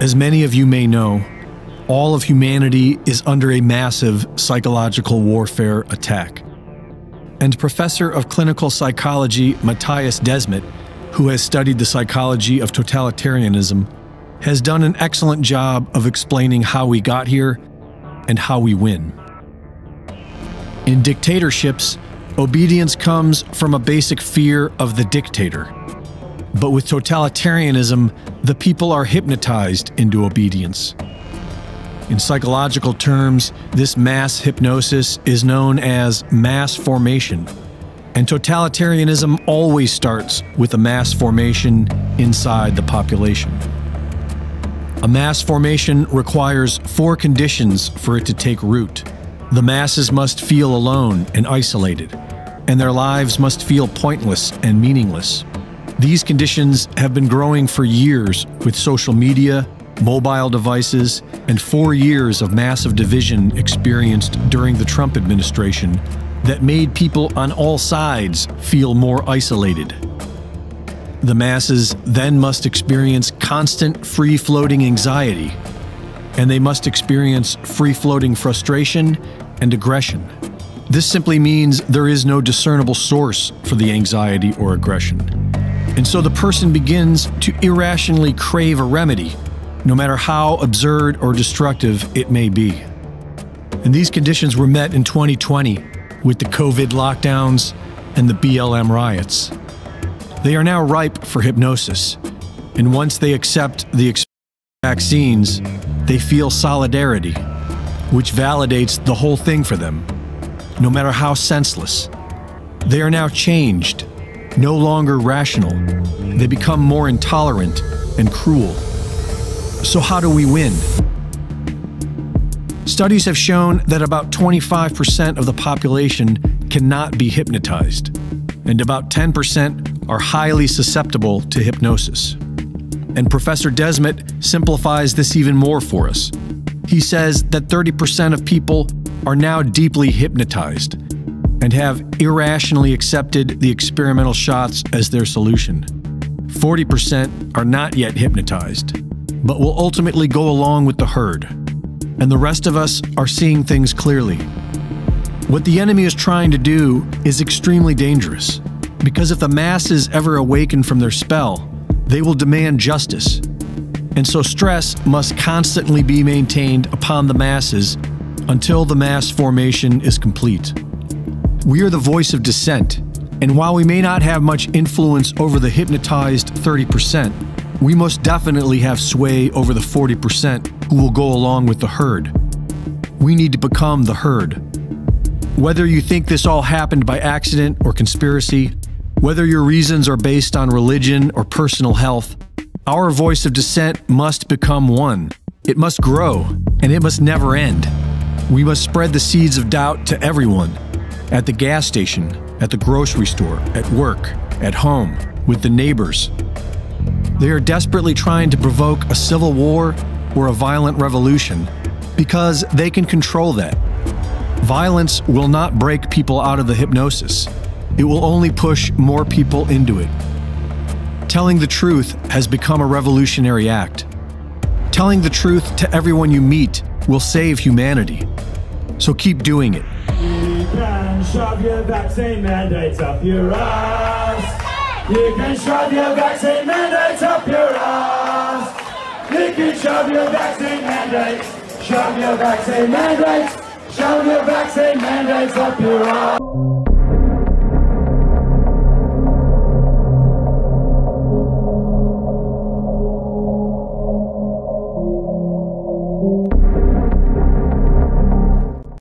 As many of you may know, all of humanity is under a massive psychological warfare attack. And Professor of Clinical Psychology Mattias Desmet, who has studied the psychology of totalitarianism, has done an excellent job of explaining how we got here and how we win. In dictatorships, obedience comes from a basic fear of the dictator. But with totalitarianism, the people are hypnotized into obedience. In psychological terms, this mass hypnosis is known as mass formation, and totalitarianism always starts with a mass formation inside the population. A mass formation requires 4 conditions for it to take root. The masses must feel alone and isolated, and their lives must feel pointless and meaningless. These conditions have been growing for years with social media, mobile devices, and 4 years of massive division experienced during the Trump administration that made people on all sides feel more isolated. The masses then must experience constant free-floating anxiety, and they must experience free-floating frustration and aggression. This simply means there is no discernible source for the anxiety or aggression. And so the person begins to irrationally crave a remedy, no matter how absurd or destructive it may be. And these conditions were met in 2020 with the COVID lockdowns and the BLM riots. They are now ripe for hypnosis, and once they accept the vaccines, they feel solidarity, which validates the whole thing for them, no matter how senseless. They are now changed, no longer rational. They become more intolerant and cruel. So how do we win? Studies have shown that about 25% of the population cannot be hypnotized, and about 10% are highly susceptible to hypnosis. And Professor Desmet simplifies this even more for us. He says that 30% of people are now deeply hypnotized and have irrationally accepted the experimental shots as their solution. 40% are not yet hypnotized, but will ultimately go along with the herd. And the rest of us are seeing things clearly. What the enemy is trying to do is extremely dangerous, because if the masses ever awaken from their spell, they will demand justice. And so stress must constantly be maintained upon the masses until the mass formation is complete. We are the voice of dissent, and while we may not have much influence over the hypnotized 30%, we most definitely have sway over the 40% who will go along with the herd. We need to become the herd. Whether you think this all happened by accident or conspiracy, whether your reasons are based on religion or personal health, our voice of dissent must become one. It must grow, and it must never end. We must spread the seeds of doubt to everyone. At the gas station, at the grocery store, at work, at home, with the neighbors. They are desperately trying to provoke a civil war or a violent revolution because they can control that. Violence will not break people out of the hypnosis. It will only push more people into it. Telling the truth has become a revolutionary act. Telling the truth to everyone you meet will save humanity. So keep doing it. You can shove your vaccine mandates up your ass. You can shove your vaccine mandates up your ass. You can shove your vaccine mandates. Shove your vaccine mandates. Shove your vaccine mandates up your ass.